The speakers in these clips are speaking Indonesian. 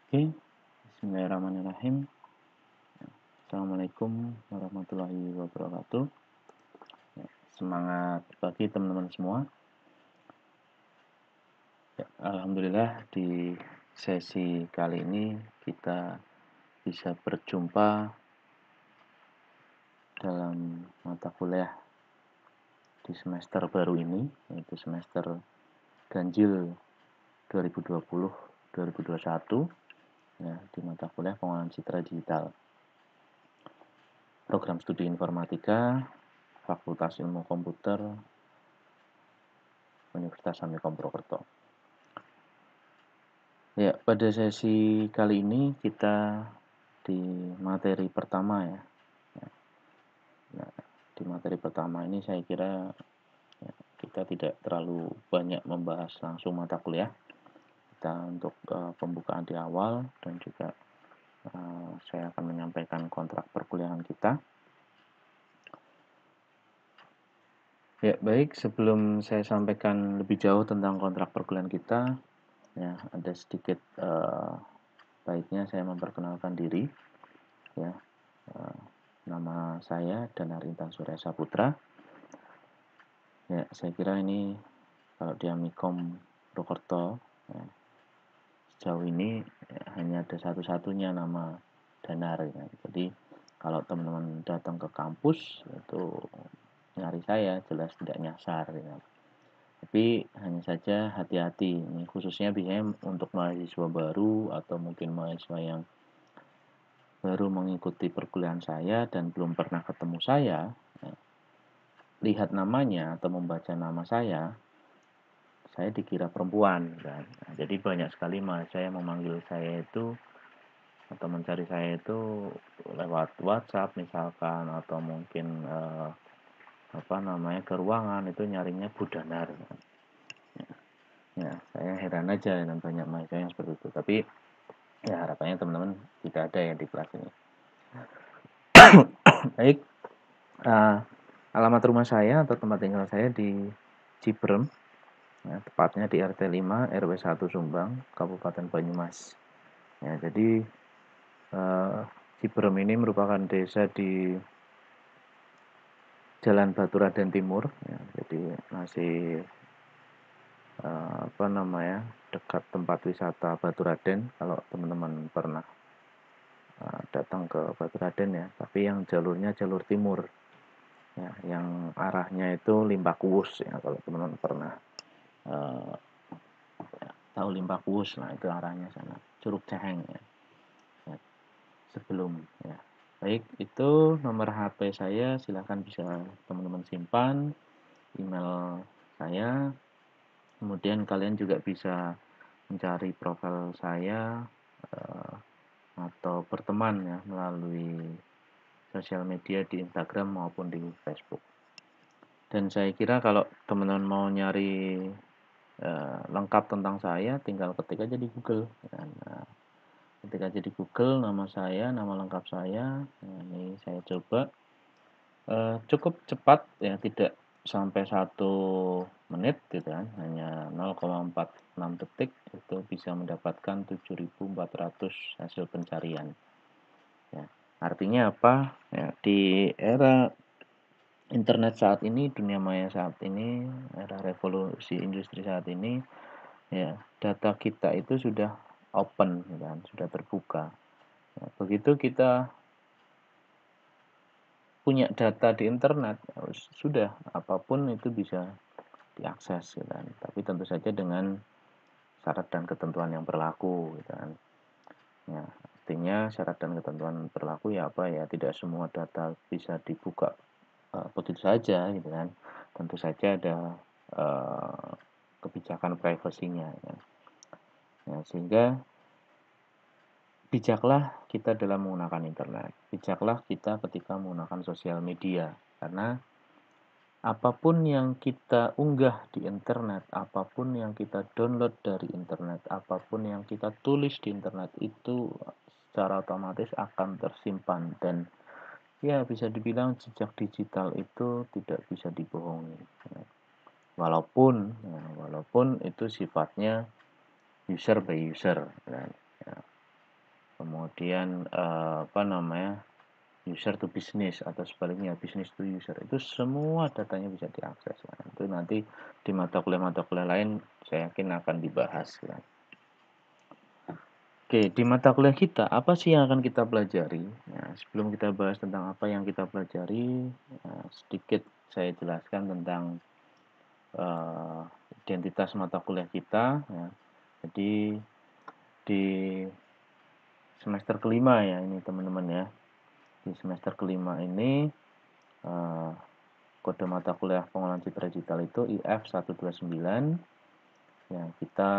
Oke, bismillahirrahmanirrahim. Assalamualaikum warahmatullahi wabarakatuh. Semangat pagi teman-teman semua. Alhamdulillah di sesi kali ini kita bisa berjumpa dalam mata kuliah di semester baru ini, yaitu semester ganjil 2020-2021 ya, di mata kuliah pengelolaan citra digital. Program studi informatika, Fakultas Ilmu Komputer, Universitas Amikom Purwokerto. Ya, pada sesi kali ini kita di materi pertama ya. Nah, di materi pertama ini saya kira ya, kita tidak terlalu banyak membahas langsung mata kuliah. Kita untuk pembukaan di awal dan juga saya akan menyampaikan kontrak perkuliahan kita. Ya, baik, sebelum saya sampaikan lebih jauh tentang kontrak perkuliahan kita, ya ada sedikit baiknya saya memperkenalkan diri. Ya, nama saya Danar Intan Surya Saputra. Ya, saya kira ini kalau di Amikom Purwokerto ya, sejauh ini ya, hanya ada satu-satunya nama Danar ya. Jadi kalau teman-teman datang ke kampus itu nyari saya jelas tidak nyasar ya. Tapi hanya saja hati-hati ini khususnya biasanya untuk mahasiswa baru atau mungkin mahasiswa yang baru mengikuti perkuliahan saya dan belum pernah ketemu saya ya, lihat namanya atau membaca nama saya dikira perempuan kan. Nah, jadi banyak sekali mahasiswa yang memanggil saya itu atau mencari saya itu lewat WhatsApp misalkan atau mungkin ke ruangan itu nyarinya Budanar. Ya, saya heran aja dan banyak mahasiswa yang seperti itu. Tapi ya harapannya teman-teman tidak ada ya di kelas ini. Baik, alamat rumah saya atau tempat tinggal saya di Ciberem, ya, tepatnya di RT 5 RW 1 Sumbang, Kabupaten Banyumas. Ya, jadi Ciberem ini merupakan desa di Jalan Baturaden Timur, ya, jadi masih dekat tempat wisata Baturaden. Kalau teman-teman pernah datang ke Baturaden ya, tapi yang jalurnya jalur timur, ya, yang arahnya itu Limpak Wus ya, kalau teman-teman pernah tahu Limpak Wus, nah itu arahnya sana, Curug Ceheng ya, ya sebelum ya. Baik, itu nomor HP saya, silahkan bisa teman-teman simpan, email saya, kemudian kalian juga bisa mencari profil saya atau berteman ya melalui sosial media di Instagram maupun di Facebook. Dan saya kira kalau teman-teman mau nyari lengkap tentang saya, tinggal ketik aja di Google. Nah, ketik aja di Google nama saya, nama lengkap saya. Nah, ini saya coba cukup cepat ya, tidak sampai 1 menit gitu kan, hanya 0,46 detik itu bisa mendapatkan 7.400 hasil pencarian. Ya, artinya apa? Ya, di era internet saat ini, dunia maya saat ini, era revolusi industri saat ini, ya data kita itu sudah open, kan, sudah terbuka. Ya, begitu kita punya data di internet, sudah apapun itu bisa diakses, kan. Tapi tentu saja dengan syarat dan ketentuan yang berlaku, kan. Ya, artinya syarat dan ketentuan berlaku ya apa ya, tidak semua data bisa dibuka begitu saja, gitu kan. Tentu saja ada kebijakan privasinya, ya. Ya, sehingga bijaklah kita dalam menggunakan internet. Bijaklah kita ketika menggunakan sosial media, karena apapun yang kita unggah di internet, apapun yang kita download dari internet, apapun yang kita tulis di internet itu secara otomatis akan tersimpan dan ya bisa dibilang jejak digital itu tidak bisa dibohongi. Walaupun itu sifatnya user by user, kan. Ya. kemudian user to business atau sebaliknya business to user, itu semua datanya bisa diakses. Nah, itu nanti di mata kuliah lain saya yakin akan dibahas ya. Oke, di mata kuliah kita apa sih yang akan kita pelajari? Nah, sebelum kita bahas tentang apa yang kita pelajari, sedikit saya jelaskan tentang identitas mata kuliah kita ya. Jadi di semester kelima ya ini teman-teman ya. Di semester kelima ini kode mata kuliah pengolahan citra digital itu IF 129 yang kita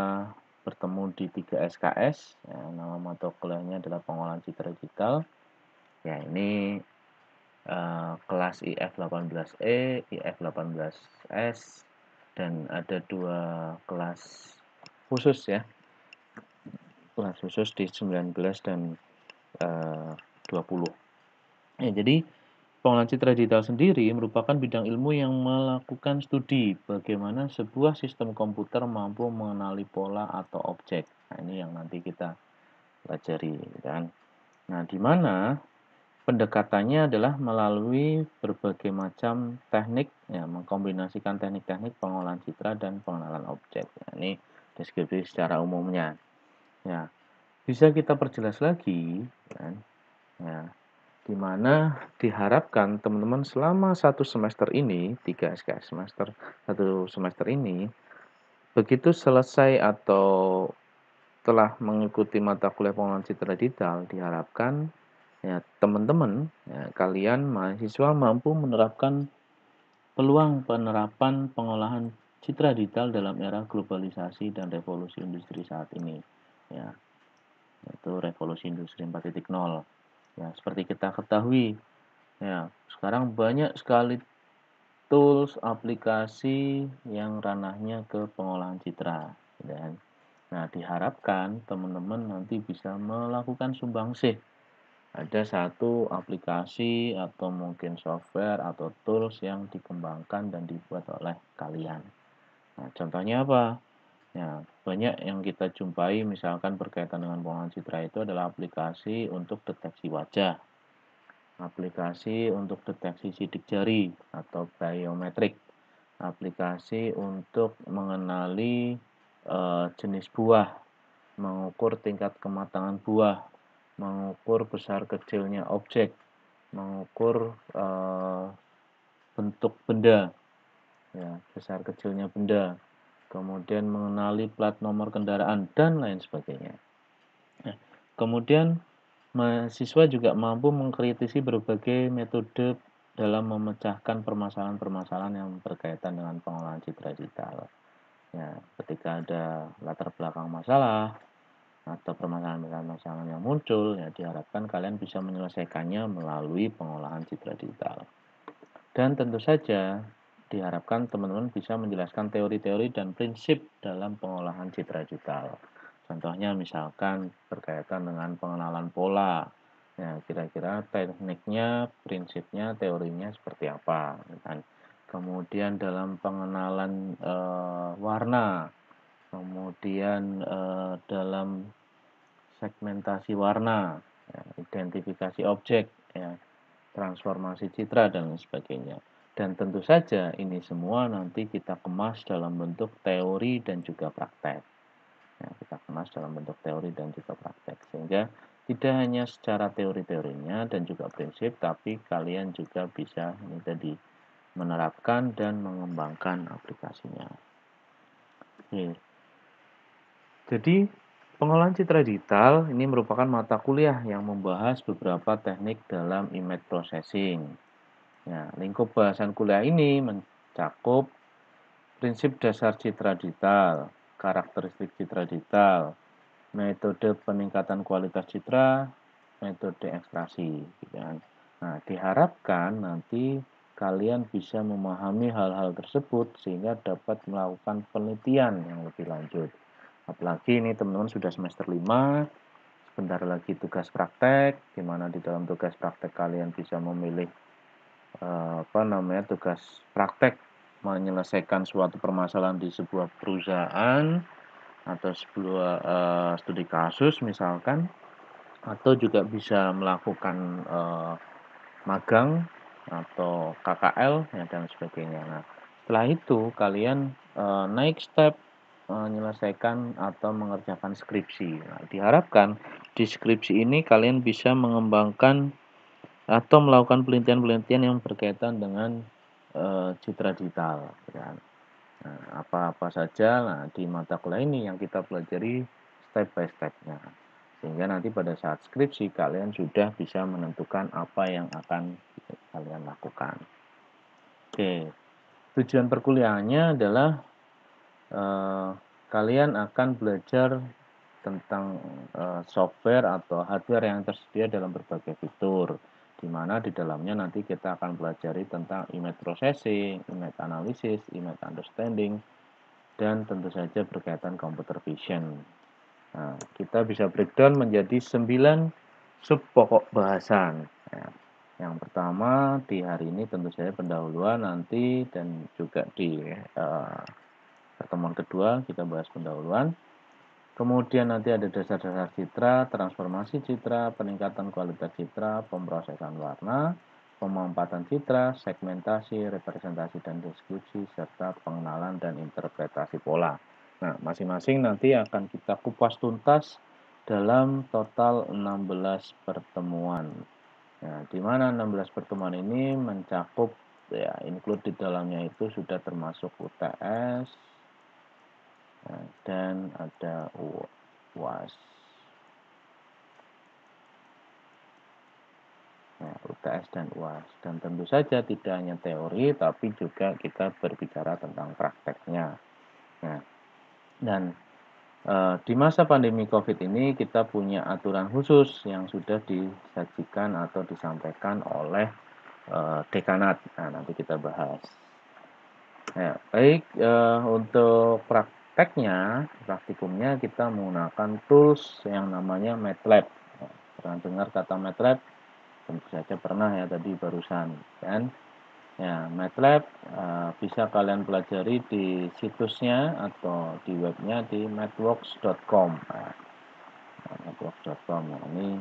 bertemu di 3 SKS ya, nama mata kuliahnya adalah pengolahan citra digital ya. Ini kelas IF 18E, IF 18S, dan ada 2 kelas khusus ya, kelas khusus di 19 dan 20 ya. Jadi pengolahan citra digital sendiri merupakan bidang ilmu yang melakukan studi bagaimana sebuah sistem komputer mampu mengenali pola atau objek. Nah, ini yang nanti kita pelajari kan. Nah, di mana pendekatannya adalah melalui berbagai macam teknik ya, mengkombinasikan teknik-teknik pengolahan citra dan pengenalan objek. Nah, ini deskripsi secara umumnya. Ya, bisa kita perjelas lagi kan. Ya, di mana diharapkan teman-teman selama satu semester ini, 3 SKS semester, satu semester ini, begitu selesai atau telah mengikuti mata kuliah pengolahan citra digital, diharapkan ya teman-teman, ya, kalian mahasiswa mampu menerapkan peluang penerapan pengolahan citra digital dalam era globalisasi dan revolusi industri saat ini. Ya, yaitu revolusi industri 4.0. Ya, seperti kita ketahui, ya, sekarang banyak sekali tools, aplikasi yang ranahnya ke pengolahan citra. Dan, nah, diharapkan teman-teman nanti bisa melakukan sumbangsih. Ada satu aplikasi atau mungkin software atau tools yang dikembangkan dan dibuat oleh kalian. Nah, contohnya apa? Ya, banyak yang kita jumpai misalkan berkaitan dengan pengolahan citra itu adalah aplikasi untuk deteksi wajah, aplikasi untuk deteksi sidik jari atau biometrik, aplikasi untuk mengenali jenis buah, mengukur tingkat kematangan buah, mengukur besar kecilnya objek, mengukur bentuk benda, ya, besar kecilnya benda, kemudian mengenali plat nomor kendaraan dan lain sebagainya. Nah, kemudian mahasiswa juga mampu mengkritisi berbagai metode dalam memecahkan permasalahan-permasalahan yang berkaitan dengan pengolahan citra digital. Ya, ketika ada latar belakang masalah atau permasalahan-permasalahan yang muncul, ya diharapkan kalian bisa menyelesaikannya melalui pengolahan citra digital. Dan tentu saja diharapkan teman-teman bisa menjelaskan teori-teori dan prinsip dalam pengolahan citra digital. Contohnya misalkan berkaitan dengan pengenalan pola. Ya, kira-kira tekniknya, prinsipnya, teorinya seperti apa. Dan kemudian dalam pengenalan warna, kemudian dalam segmentasi warna, ya, identifikasi objek, ya, transformasi citra, dan lain sebagainya. Dan tentu saja ini semua nanti kita kemas dalam bentuk teori dan juga praktek. Ya, kita kemas dalam bentuk teori dan juga praktek. Sehingga tidak hanya secara teori-teorinya dan juga prinsip, tapi kalian juga bisa ini tadi menerapkan dan mengembangkan aplikasinya. Oke. Jadi pengolahan citra digital ini merupakan mata kuliah yang membahas beberapa teknik dalam image processing. Ya, lingkup bahasan kuliah ini mencakup prinsip dasar citra digital, karakteristik citra digital, metode peningkatan kualitas citra, metode ekstraksi. Gitu kan. Nah, diharapkan nanti kalian bisa memahami hal-hal tersebut sehingga dapat melakukan penelitian yang lebih lanjut. Apalagi ini teman-teman sudah semester 5, sebentar lagi tugas praktek, di mana di dalam tugas praktek kalian bisa memilih tugas praktek menyelesaikan suatu permasalahan di sebuah perusahaan atau sebuah studi kasus misalkan. atau juga bisa melakukan magang atau KKL ya dan sebagainya. Nah, setelah itu kalian naik step menyelesaikan atau mengerjakan skripsi. Nah, diharapkan di skripsi ini kalian bisa mengembangkan atau melakukan penelitian-penelitian yang berkaitan dengan citra digital, ya. Nah, apa-apa saja nah, di mata kuliah ini yang kita pelajari step by step-nya. Sehingga nanti pada saat skripsi kalian sudah bisa menentukan apa yang akan kalian lakukan. Oke, tujuan perkuliahannya adalah eh, kalian akan belajar tentang software atau hardware yang tersedia dalam berbagai fitur, di mana di dalamnya nanti kita akan pelajari tentang image processing, image analysis, image understanding, dan tentu saja berkaitan computer vision. Nah, kita bisa breakdown menjadi 9 sub pokok bahasan. Ya, yang pertama di hari ini tentu saja pendahuluan nanti dan juga di pertemuan kedua kita bahas pendahuluan. Kemudian nanti ada dasar-dasar citra, transformasi citra, peningkatan kualitas citra, pemrosesan warna, pemampatan citra, segmentasi, representasi dan deskripsi, serta pengenalan dan interpretasi pola. Nah, masing-masing nanti akan kita kupas tuntas dalam total 16 pertemuan. Nah, di mana 16 pertemuan ini mencakup ya include di dalamnya itu sudah termasuk UTS, dan ada UAS. Nah, UTS dan UAS. Dan tentu saja tidak hanya teori, tapi juga kita berbicara tentang prakteknya. Nah, dan di masa pandemi COVID ini kita punya aturan khusus yang sudah disajikan atau disampaikan oleh dekanat. Nah, nanti kita bahas. Ya, baik, untuk praktikumnya kita menggunakan tools yang namanya MATLAB. Nah, pernah dengar kata MATLAB? Tentu saja pernah ya tadi barusan, kan? Ya, MATLAB bisa kalian pelajari di situsnya atau di webnya di mathworks.com. Nah, mathworks.com. Nah, ini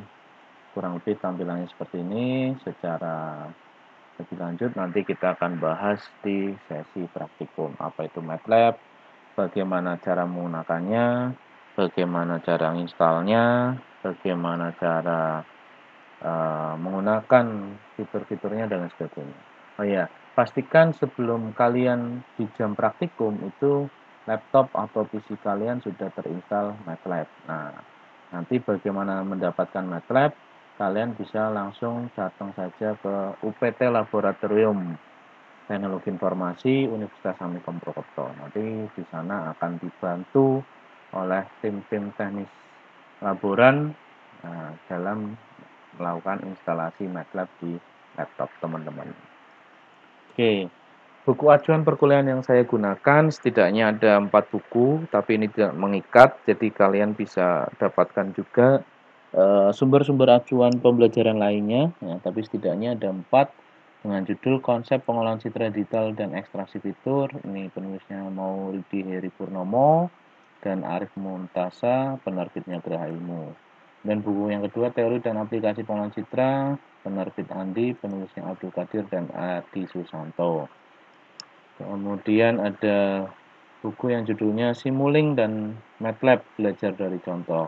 kurang lebih tampilannya seperti ini. Secara lebih lanjut nanti kita akan bahas di sesi praktikum. Apa itu MATLAB, bagaimana cara menggunakannya, bagaimana cara installnya, bagaimana cara menggunakan fitur-fiturnya dan sebagainya. Oh ya, pastikan sebelum kalian di jam praktikum itu laptop atau PC kalian sudah terinstal MATLAB. Nah, nanti bagaimana mendapatkan MATLAB? Kalian bisa langsung datang saja ke UPT Laboratorium Teknologi Informasi Universitas Amikom Purwokerto. Nanti di sana akan dibantu oleh tim-tim teknis laboran dalam melakukan instalasi MATLAB di laptop teman-teman. Oke, buku acuan perkuliahan yang saya gunakan setidaknya ada 4 buku, tapi ini tidak mengikat, jadi kalian bisa dapatkan juga sumber-sumber acuan pembelajaran lainnya, ya, tapi setidaknya ada 4 dengan judul Konsep Pengolahan Citra Digital dan Ekstraksi Fitur. Ini penulisnya Maulidi Heri Purnomo dan Arif Muntasa, penerbitnya Graha Ilmu. Dan buku yang kedua Teori dan Aplikasi Pengolahan Citra, penerbit Andi, penulisnya Abdul Qadir dan Adi Susanto. Kemudian ada buku yang judulnya Simulink dan MATLAB Belajar dari Contoh.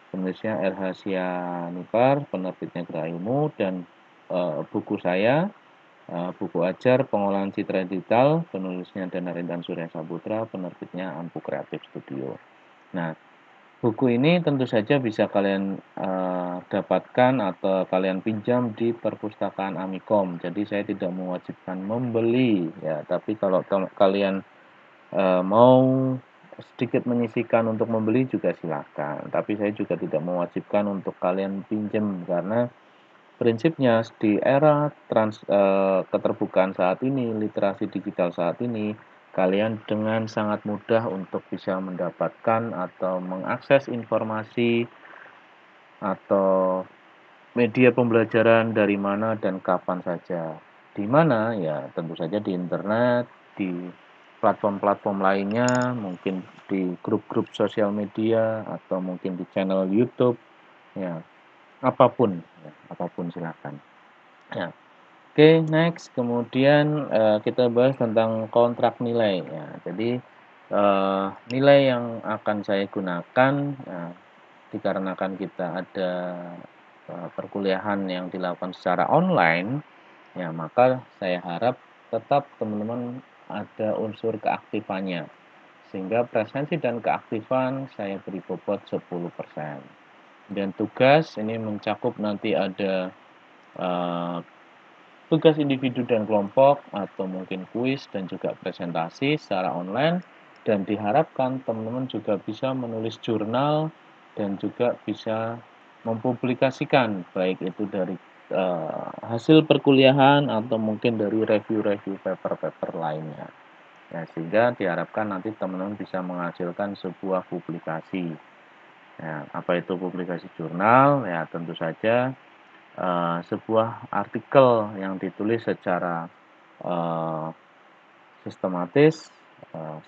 Penulisnya RH Sianipar, penerbitnya Graha Ilmu, dan buku saya, buku ajar pengolahan citra digital, penulisnya Danarindan Surya Saputra, penerbitnya Ampu Kreatif Studio. Nah, buku ini tentu saja bisa kalian dapatkan atau kalian pinjam di perpustakaan Amikom. Jadi saya tidak mewajibkan membeli ya, tapi kalau kalian mau sedikit menyisihkan untuk membeli juga silakan. Tapi saya juga tidak mewajibkan untuk kalian pinjam karena prinsipnya di era keterbukaan saat ini, literasi digital saat ini, kalian dengan sangat mudah untuk bisa mendapatkan atau mengakses informasi atau media pembelajaran dari mana dan kapan saja. Di mana? Ya, tentu saja di internet, di platform-platform lainnya, mungkin di grup-grup sosial media atau mungkin di channel YouTube. Ya, apapun, ya, apapun silakan. Ya. Oke, next. Kemudian kita bahas tentang kontrak nilai. Ya, jadi nilai yang akan saya gunakan ya, dikarenakan kita ada perkuliahan yang dilakukan secara online, ya maka saya harap tetap teman-teman ada unsur keaktifannya. Sehingga presensi dan keaktifan saya beri bobot 10%. Dan tugas ini mencakup nanti ada eh, tugas individu dan kelompok atau mungkin kuis dan juga presentasi secara online, dan diharapkan teman-teman juga bisa menulis jurnal dan juga bisa mempublikasikan baik itu dari hasil perkuliahan atau mungkin dari review-review paper-paper lainnya. Ya, sehingga diharapkan nanti teman-teman bisa menghasilkan sebuah publikasi. Ya, apa itu publikasi jurnal? Ya, tentu saja sebuah artikel yang ditulis secara uh, sistematis,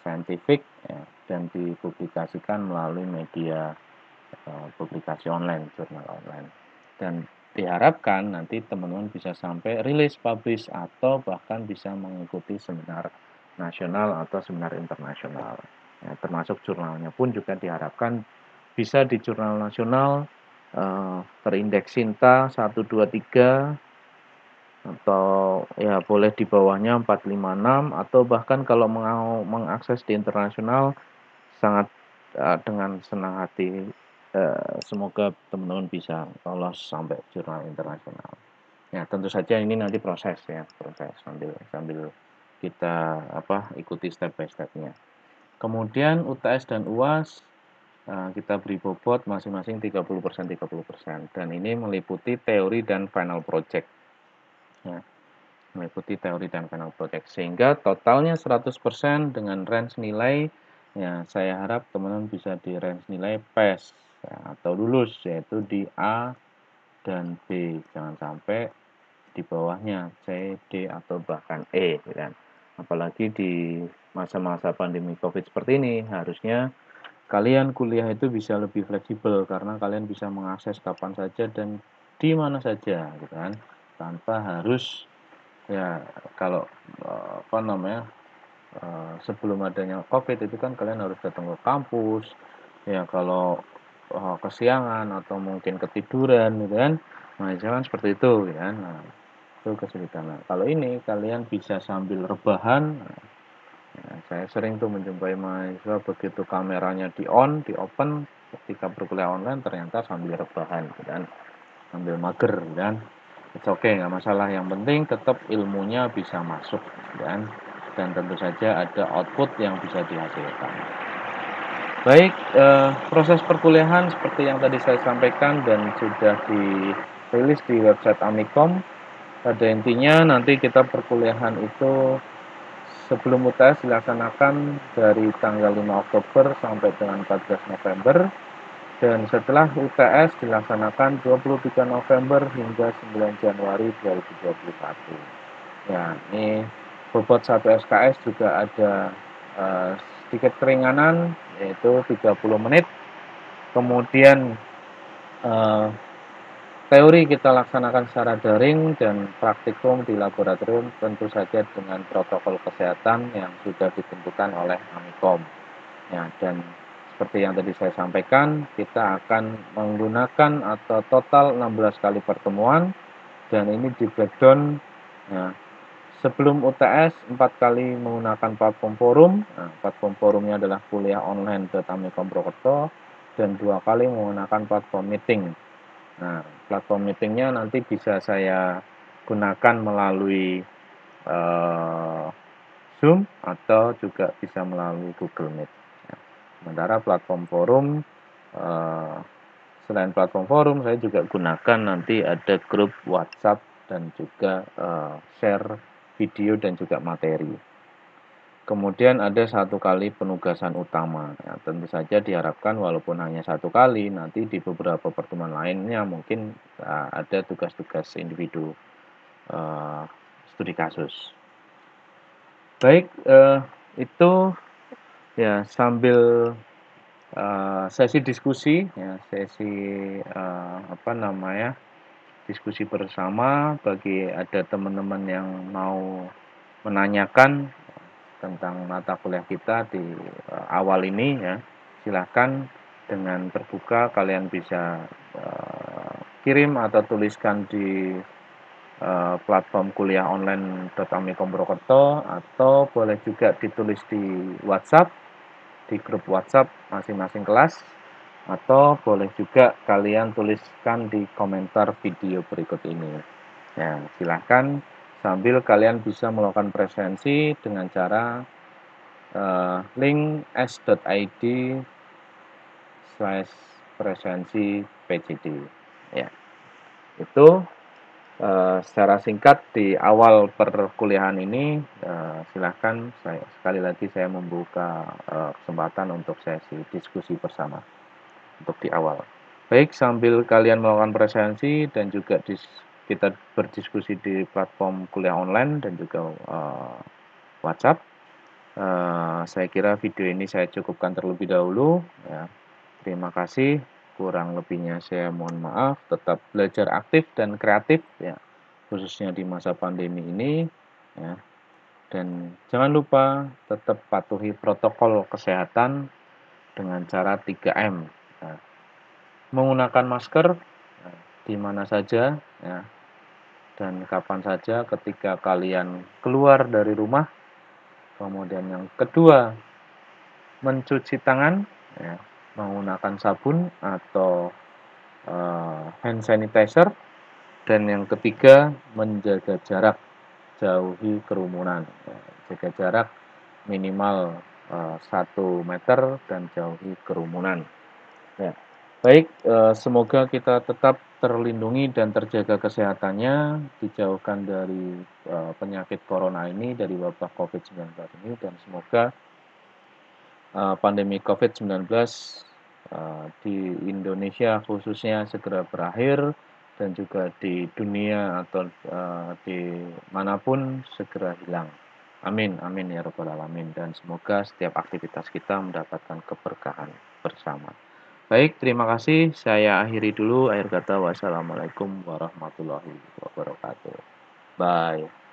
saintifik, ya, dan dipublikasikan melalui media publikasi online, jurnal online. Dan diharapkan nanti teman-teman bisa sampai rilis, publish, atau bahkan bisa mengikuti seminar nasional atau seminar internasional. Ya, termasuk jurnalnya pun juga diharapkan bisa di jurnal nasional terindeks Sinta 123 atau ya boleh di bawahnya 456, atau bahkan kalau mau mengakses di internasional sangat dengan senang hati semoga teman-teman bisa lolos sampai jurnal internasional. Ya, tentu saja ini nanti proses ya, proses sambil kita ikuti step by stepnya. Kemudian UTS dan UAS kita beri bobot masing-masing 30%, 30%, dan ini meliputi teori dan final project. Ya, meliputi teori dan final project, sehingga totalnya 100% dengan range nilai, ya saya harap teman-teman bisa di range nilai PES ya, atau lulus, yaitu di A dan B, jangan sampai di bawahnya C, D, atau bahkan E kan. Apalagi di masa-masa pandemi COVID seperti ini, harusnya kalian kuliah itu bisa lebih fleksibel karena kalian bisa mengakses kapan saja dan di mana saja gitu kan, tanpa harus ya kalau sebelum adanya COVID itu kan kalian harus datang ke kampus ya, kalau kesiangan atau mungkin ketiduran gitu kan, nah jangan seperti itu ya kan. Nah, itu kesulitan. Nah, kalau ini kalian bisa sambil rebahan. Nah, saya sering tuh menjumpai mahasiswa begitu kameranya di on, di open ketika berkuliah online ternyata sambil rebahan gitu kan, sambil mager gitu kan. It's okay, nggak masalah. Yang penting tetap ilmunya bisa masuk kan, dan tentu saja ada output yang bisa dihasilkan. Baik, proses perkuliahan seperti yang tadi saya sampaikan dan sudah dirilis di website Amikom. Pada intinya nanti kita perkuliahan itu sebelum UTS dilaksanakan dari tanggal 5 Oktober sampai dengan 14 November, dan setelah UTS dilaksanakan 23 November hingga 9 Januari 2021. Ya, ini bobot 1 SKS juga ada sedikit keringanan, yaitu 30 menit. Kemudian teori kita laksanakan secara daring dan praktikum di laboratorium tentu saja dengan protokol kesehatan yang sudah ditentukan oleh Amikom. Ya, dan seperti yang tadi saya sampaikan, kita akan menggunakan atau total 16 kali pertemuan, dan ini di breakdown ya, sebelum UTS 4 kali menggunakan platform forum. Nah, platform forumnya adalah kuliah online Amikom Purwokerto, dan 2 kali menggunakan platform meeting. Nah, platform meetingnya nanti bisa saya gunakan melalui Zoom atau juga bisa melalui Google Meet. Ya. Sementara platform forum, selain platform forum, saya juga gunakan nanti ada grup WhatsApp dan juga share video dan juga materi. Kemudian ada 1 kali penugasan utama. Ya, tentu saja diharapkan walaupun hanya 1 kali, nanti di beberapa pertemuan lainnya mungkin ada tugas-tugas individu studi kasus. Baik, itu ya sambil sesi diskusi, ya, sesi diskusi bersama bagi ada teman-teman yang mau menanyakan tentang mata kuliah kita di awal ini ya. Silahkan dengan terbuka kalian bisa kirim atau tuliskan di platform kuliah online.amikom Purwokerto atau boleh juga ditulis di WhatsApp, di grup WhatsApp masing-masing kelas, atau boleh juga kalian tuliskan di komentar video berikut ini. Ya, silahkan sambil kalian bisa melakukan presensi dengan cara link s.id slash presensi PJD. Ya, itu secara singkat di awal perkuliahan ini. Silahkan sekali lagi saya membuka kesempatan untuk sesi diskusi bersama untuk di awal. Baik, sambil kalian melakukan presensi dan juga kita berdiskusi di platform kuliah online dan juga WhatsApp. Saya kira video ini saya cukupkan terlebih dahulu. Ya. Terima kasih. Kurang lebihnya saya mohon maaf. Tetap belajar aktif dan kreatif, ya, khususnya di masa pandemi ini. Ya. Dan jangan lupa tetap patuhi protokol kesehatan dengan cara 3M. Ya. Menggunakan masker ya, di mana saja, ya, dan kapan saja ketika kalian keluar dari rumah. Kemudian yang kedua, mencuci tangan, ya, menggunakan sabun atau hand sanitizer. Dan yang ketiga, menjaga jarak, jauhi kerumunan, ya, jaga jarak minimal 1 meter dan jauhi kerumunan. Ya. Baik, semoga kita tetap terlindungi dan terjaga kesehatannya, dijauhkan dari penyakit corona ini, dari wabah COVID-19 ini, dan semoga pandemi COVID-19 di Indonesia khususnya segera berakhir dan juga di dunia atau di manapun segera hilang. Amin, amin ya rabbal alamin, dan semoga setiap aktivitas kita mendapatkan keberkahan bersama. Baik, terima kasih. Saya akhiri dulu. Akhir kata, wassalamualaikum warahmatullahi wabarakatuh. Bye.